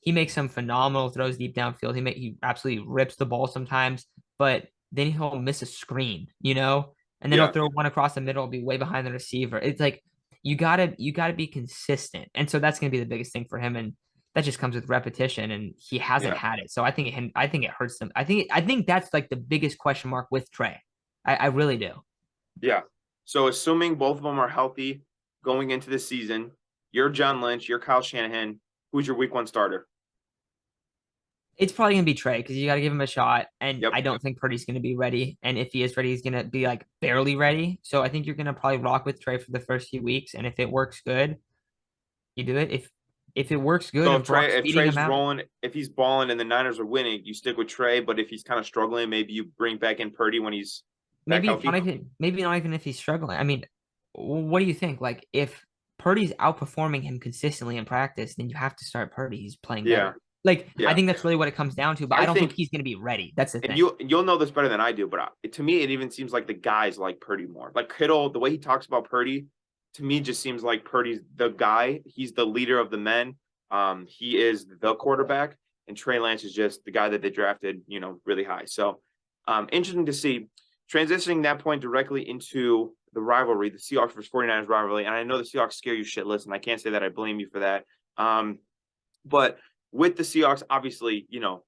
He makes some phenomenal throws deep downfield. He absolutely rips the ball sometimes, but then he'll miss a screen, and then he'll throw one across the middle, be way behind the receiver. It's like you gotta be consistent, and so that's gonna be the biggest thing for him, and that just comes with repetition, and he hasn't had it. So I think it hurts him. I think that's like the biggest question mark with Trey. I really do. Yeah. So assuming both of them are healthy going into the season, you're John Lynch, you're Kyle Shanahan. Who's your week one starter? It's probably going to be Trey because you got to give him a shot. And I don't think Purdy's going to be ready. And if he is ready, he's going to be like barely ready. So I think you're going to probably rock with Trey for the first few weeks. And if it works good, you do it. If it works good, so if Trey's rolling, if he's balling and the Niners are winning, you stick with Trey. But if he's kind of struggling, maybe you bring back in Purdy when he's maybe not even if he's struggling. I mean, what do you think? Like if Purdy's outperforming him consistently in practice, then you have to start Purdy. He's playing better. I think that's really what it comes down to, but I don't think he's going to be ready. That's the thing. You'll know this better than I do, but to me, it even seems like the guys like Purdy more. Like Kittle, the way he talks about Purdy, to me, just seems like Purdy's the guy. He's the leader of the men. He is the quarterback, and Trey Lance is just the guy that they drafted, really high. So, interesting to see. Transitioning that point directly into the rivalry, the Seahawks versus 49ers rivalry, and I know the Seahawks scare you shitless, and I can't say that I blame you for that. But with the Seahawks, obviously, you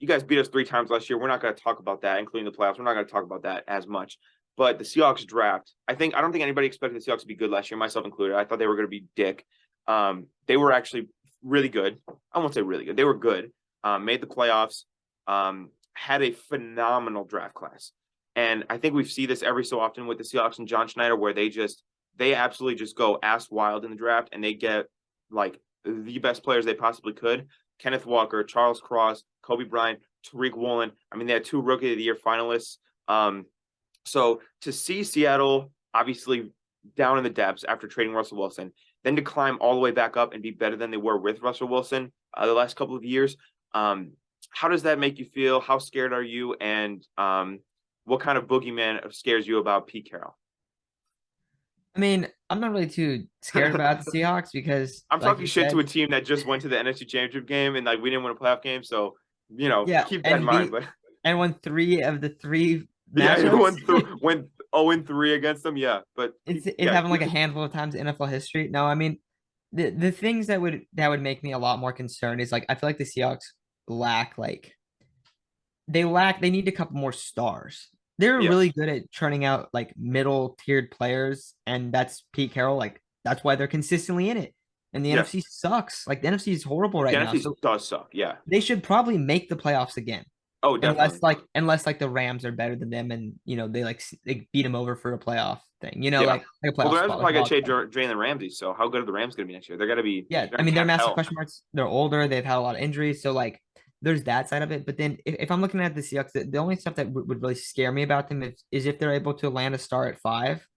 guys beat us 3 times last year. We're not going to talk about that, including the playoffs. We're not going to talk about that as much. But the Seahawks draft, I don't think anybody expected the Seahawks to be good last year, myself included. I thought they were going to be dick. They were actually really good. I won't say really good. They were good. Made the playoffs. Had a phenomenal draft class. And I think we see this every so often with the Seahawks and John Schneider, where they absolutely just go ass wild in the draft and they get like the best players they possibly could. Kenneth Walker, Charles Cross, Kobe Bryant, Tariq Woolen. I mean, they had 2 Rookie of the Year finalists. So to see Seattle obviously down in the depths after trading Russell Wilson, then to climb all the way back up and be better than they were with Russell Wilson the last couple of years, how does that make you feel? How scared are you? And what kind of boogeyman scares you about Pete Carroll? I mean, I'm not really too scared about the Seahawks because, I'm like talking you shit to said, a team that just went to the NFC Championship game and like we didn't win a playoff game. So, yeah, keep that in mind. But and won 3 of the 3 yeah, you matchups. went 0-3 against them. Yeah, but It's happened like a handful of times in NFL history. No, I mean, the things that would make me a lot more concerned is like I feel like the Seahawks lack like they need a couple more stars. They're yeah, really good at churning out like middle tiered players, and that's Pete Carroll. Like that's why they're consistently in it. And the yeah. NFC sucks. Like the NFC is horrible The right now. NFC So does suck. Yeah. they should probably make the playoffs again. Oh, Unless definitely. like the Rams are better than them and they they beat them over for a playoff thing. Yeah. Like a Well, the playoff Rams are spot, like probably a gonna dog trade spot. Jalen Ramsey. So how good are the Rams gonna be next year? They're gonna be Yeah, they're I in mean they're cap massive hell. question marks. They're older. They've had a lot of injuries. So like there's that side of it. But then if I'm looking at the Seahawks, the only stuff that would really scare me about them is if they're able to land a star at 5.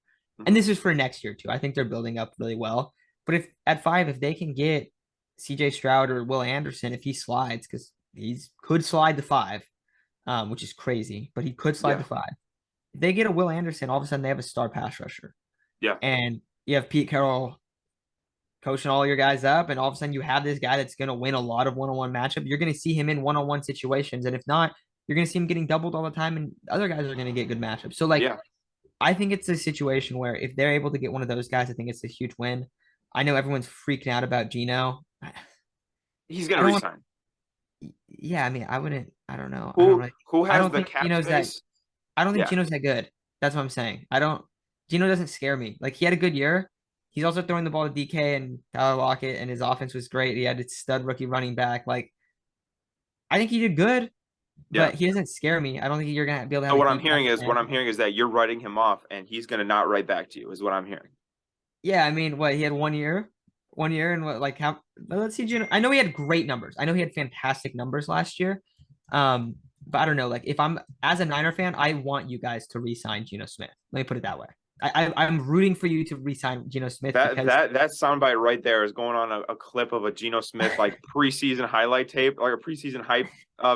And Hmm. this is for next year too. I think they're building up really well. But if at 5, if they can get CJ Stroud or Will Anderson, if he slides, because he could slide the 5, which is crazy, but he could slide Yeah. the 5. If they get a Will Anderson, all of a sudden they have a star pass rusher. Yeah. And you have Pete Carroll coaching all your guys up, and all of a sudden you have this guy that's going to win a lot of one-on-one matchup. You're going to see him in one-on-one situations, and if not, you're going to see him getting doubled all the time, and other guys are going to get good matchups. So like, Yeah. I think it's a situation where if they're able to get one of those guys, I think it's a huge win. I know everyone's freaking out about Geno. He's I gonna don't want. resign. Yeah, I mean, I wouldn't. I don't know. I don't Who really. who I has don't the think cap Geno's that. space? I don't think Yeah. Geno's that good. That's what I'm saying. I don't. Geno doesn't scare me. Like he had a good year. He's also throwing the ball to DK and Tyler Lockett, and his offense was great. He had a stud rookie running back. Like I think he did good, Yeah. but he doesn't scare me. I don't think you're gonna be able to So have a deep what I'm plan. hearing is that you're writing him off and he's gonna not write back to you, is what I'm hearing. Yeah, I mean, what he had 1 year, and what like how? Let's see, Geno. I know he had great numbers. I know he had fantastic numbers last year. But I don't know. Like if I'm as a Niner fan, I want you guys to re-sign Geno Smith. Let me put it that way. I'm rooting for you to re-sign Geno Smith That because that that soundbite right there is going on a clip of a Geno Smith like preseason highlight tape, like a preseason hype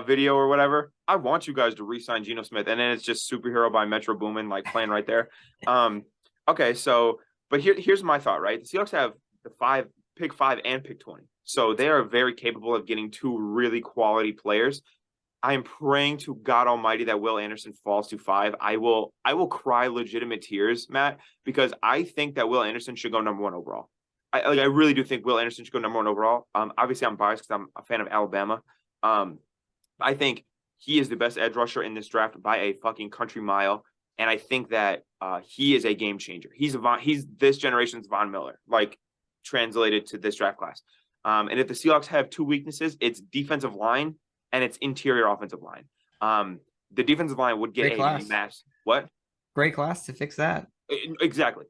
video or whatever. I want you guys to re-sign Geno Smith, and then it's just Superhero by Metro Boomin like playing right there. Um, okay, so but here's my thought, right? The Seahawks have the pick 5 and pick 20, so they are very capable of getting 2 really quality players. I am praying to God Almighty that Will Anderson falls to 5. I will cry legitimate tears, Matt, because I think that Will Anderson should go number 1 overall. I really do think Will Anderson should go number 1 overall. Obviously I'm biased because I'm a fan of Alabama. Um, I think he is the best edge rusher in this draft by a fucking country mile, and I think that he is a game changer. He's this generation's Von Miller, like translated to this draft class. And if the Seahawks have 2 weaknesses, it's defensive line and its interior offensive line. The defensive line would get great a class, mass. What? great class to fix that. Exactly.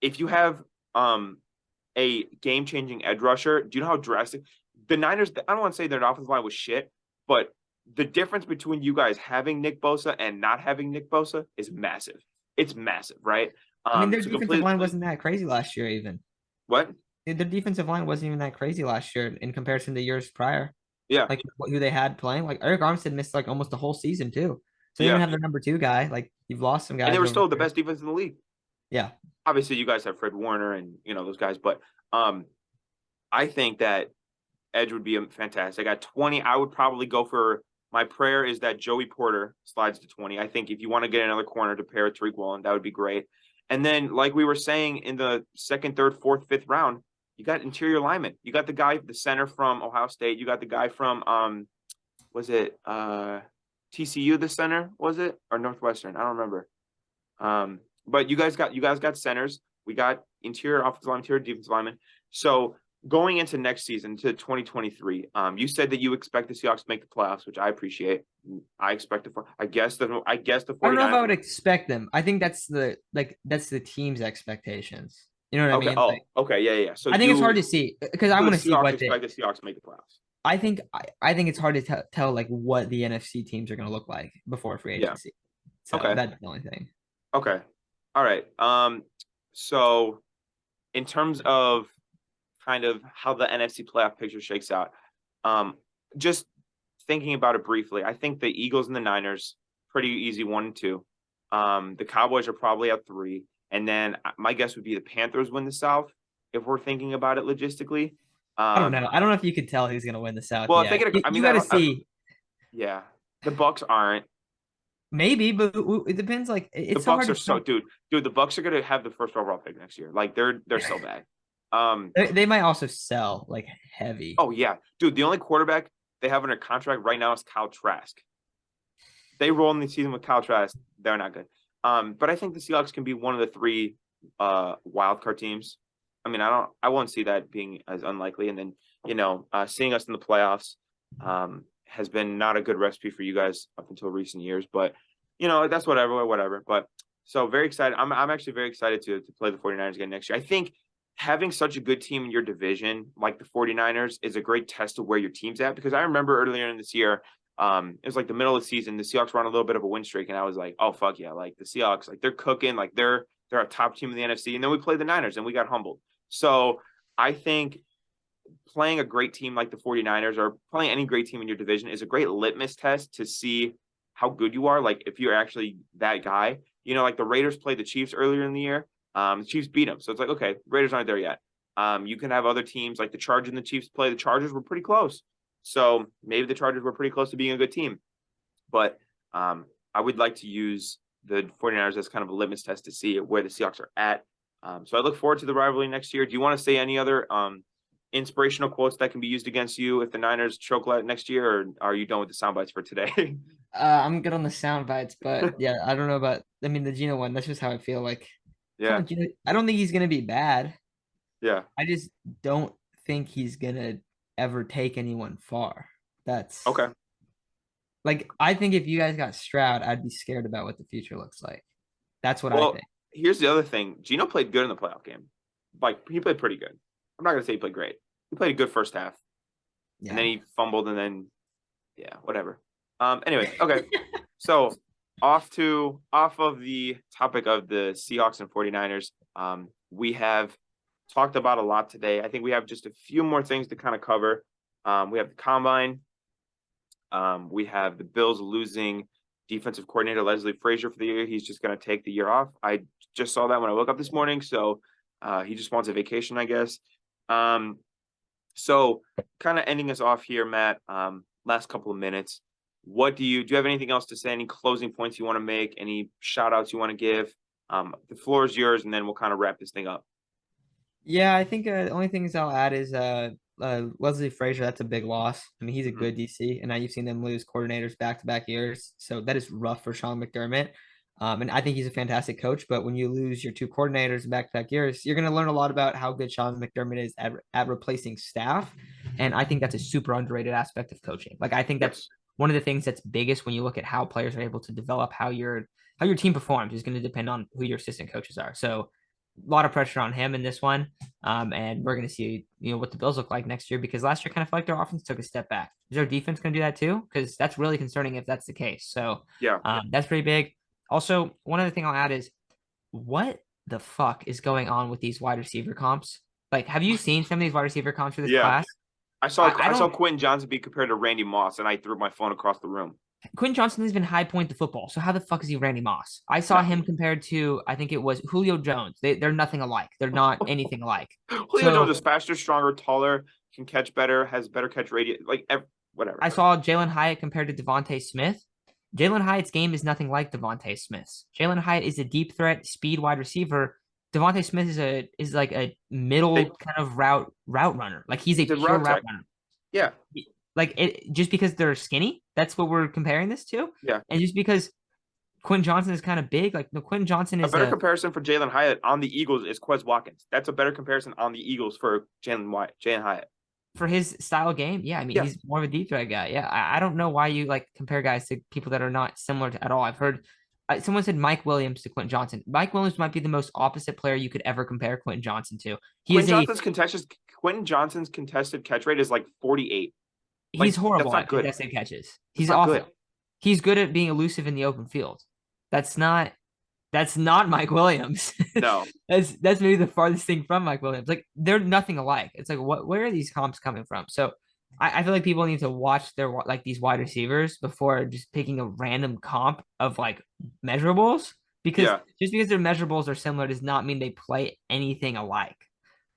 If you have a game changing edge rusher, do you know how drastic the Niners? I don't want to say their offensive line was shit, but the difference between you guys having Nick Bosa and not having Nick Bosa is massive. It's massive, right? I mean, their So defensive line completely wasn't that crazy last year. Even what? their defensive line wasn't even that crazy last year in comparison to years prior. Yeah, Like who they had playing. Like Eric Armstead missed like almost the whole season too. So they didn't yeah, have their number 2 guy. Like you've lost some and they guys were over still the there. best defense in the league. Yeah. Obviously, you guys have Fred Warner and those guys, but I think that edge would be fantastic. At 20, I would probably go for my prayer is that Joey Porter slides to 20. I think if you want to get another corner to pair with Tariq Woolen, that would be great. And then, like we were saying in the second, third, fourth, fifth round, you got interior linemen. You got the center from Ohio State. You got the guy from was it TCU, the center, was it? Or Northwestern? I don't remember. But you guys got centers. We got interior offensive line, interior defensive linemen. So going into next season to 2023, you said that you expect the Seahawks to make the playoffs, which I appreciate. I expect it for. I guess the I don't know if I 49ers. would expect them. I think that's the team's expectations. You know what I Okay. mean? Oh, Like okay. Yeah, yeah. So I think it's hard to see because I the want to see Seahawks what the expect the Seahawks to make the playoffs. I think it's hard to tell like what the NFC teams are going to look like before free Yeah. agency. So Okay. that's the only thing. Okay. All right. So in terms of kind of how the NFC playoff picture shakes out, just thinking about it briefly, I think the Eagles and the Niners pretty easy 1 and 2. The Cowboys are probably at 3, And then my guess would be the Panthers win the South if we're thinking about it logistically. I don't know. I don't know if you could tell who's gonna win the South Well, if they yet. get a, I You mean, got to see. yeah, the Bucks aren't. Maybe, but it depends. Like The it's so Bucks hard are to so, tell. dude. The Bucks are gonna have the first overall pick next year. Like they're so bad. Um, They might also sell like heavy. oh yeah, dude. The only quarterback they have under contract right now is Kyle Trask. They roll in the season with Kyle Trask, they're not good. But I think the Seahawks can be one of the three wild card teams. I mean, I won't see that being as unlikely. And then, seeing us in the playoffs has been not a good recipe for you guys up until recent years. But, that's whatever. But so very excited. I'm actually very excited to play the 49ers again next year. I think having such a good team in your division like the 49ers is a great test of where your team's at, because I remember earlier in this year, it was like the middle of the season, the Seahawks were on a little bit of a win streak, and I was like, oh fuck yeah, like the Seahawks, like they're cooking, like they're a top team in the NFC. And then we played the Niners and we got humbled. So I think playing a great team like the 49ers or playing any great team in your division is a great litmus test to see how good you are. Like if you're actually that guy, like the Raiders played the Chiefs earlier in the year. The Chiefs beat them. So it's like, okay, Raiders aren't there yet. You can have other teams like the Chargers and the Chiefs play. The Chargers were pretty close. So maybe the Chargers were pretty close to being a good team. But I would like to use the 49ers as kind of a litmus test to see where the Seahawks are at. So I look forward to the rivalry next year. Do you want to say any other inspirational quotes that can be used against you if the Niners choke next year, or are you done with the sound bites for today? I'm good on the sound bites, but yeah, I don't know about. I mean, the Geno one. That's just how I feel. Like, come Yeah. on, Geno. I don't think he's gonna be bad. Yeah. I just don't think he's gonna ever take anyone far. That's Okay. like I think if you guys got Stroud, I'd be scared about what the future looks like. That's what I Well, think. here's the other thing. Geno played good in the playoff game. Like he played pretty good. I'm not gonna say he played great. He played a good first half, and then Yeah. he fumbled, and then whatever. Anyways, okay. So off of the topic of the Seahawks and 49ers, we have talked about a lot today. I think we have just a few more things to kind of cover. We have the combine. We have the Bills losing defensive coordinator Leslie Frazier for the year. He's just going to take the year off. I just saw that when I woke up this morning. So he just wants a vacation, I guess. So kind of ending us off here, Matt, last couple of minutes. What do you have anything else to say? Any closing points you want to make? Any shout outs you want to give? The floor is yours, and then we'll kind of wrap this thing up. Yeah, I think the only things I'll add is Leslie Frazier. That's a big loss. I mean, he's a Mhm. good DC, and now you've seen them lose coordinators back to back years, so that is rough for Sean McDermott. And I think he's a fantastic coach, but when you lose your two coordinators in back to back years, you're going to learn a lot about how good Sean McDermott is at replacing staff, and I think that's a super underrated aspect of coaching. Like I think that's Yes. one of the things that's biggest when you look at how players are able to develop how your team performs is going to depend on who your assistant coaches are. So a lot of pressure on him in this one. And we're going to see, what the Bills look like next year, because last year kind of felt like their offense took a step back. Is their defense going to do that too? Because that's really concerning if that's the case. So Yeah. that's pretty big. Also, one other thing I'll add is what the fuck is going on with these wide receiver comps? Like, have you seen some of these wide receiver comps for this Yeah. class? I saw I I saw don't. Quentin Johnson be compared to Randy Moss, and I threw my phone across the room. Quentin Johnson has been high point to football. So how the fuck is he Randy Moss? I saw No. him compared to, I think it was Julio Jones. They're nothing alike. They're not anything alike. Julio Jones So is faster, stronger, taller, can catch better, has better catch radius, like whatever. I saw Jalen Hyatt compared to Devontae Smith. Jalen Hyatt's game is nothing like Devontae Smith's. Jalen Hyatt is a deep threat, speed wide receiver. Devontae Smith is like a middle kind of route runner. Like he's a He's a pure route route tech. runner. Yeah. Like it just because they're skinny, that's what we're comparing this to. Yeah. And just because Quinn Johnson is kind of big, like no, Quinn Johnson A is better comparison for Jalen Hyatt on the Eagles is Quez Watkins. That's a better comparison on the Eagles for Jalen Hyatt. for his style game. Yeah, I mean Yeah. he's more of a deep threat guy. Yeah, I don't know why you like compare guys to people that are not similar to, at all. I've heard someone said Mike Williams to Quentin Johnson. Mike Williams might be the most opposite player you could ever compare Quentin Johnson to. Quentin Johnson's contested catch rate is like 48. He's Like horrible that's not at good. contested catches. That's He's not awful. good. He's good at being elusive in the open field. That's not Mike Williams. No. That's maybe the farthest thing from Mike Williams. Like they're nothing alike. It's like where are these comps coming from? So I feel like people need to watch their like these wide receivers before just picking a random comp of like measurables because Yeah. just because their measurables are similar does not mean they play anything alike.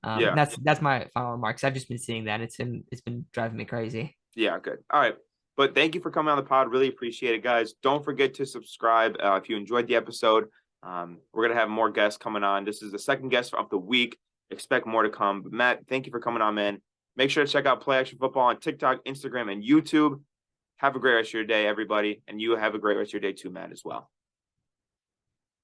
Yeah. That's my final remarks. I've just been seeing that. It's been driving me crazy. Yeah. Good. All right. But thank you for coming on the pod. Really appreciate it, guys. Don't forget to subscribe if you enjoyed the episode. We're going to have more guests coming on. This is the second guest of the week. Expect more to come. But Matt, thank you for coming on, man. Make sure to check out Play Action Football on TikTok, Instagram, and YouTube. Have a great rest of your day, everybody. And you have a great rest of your day too, Matt, as well.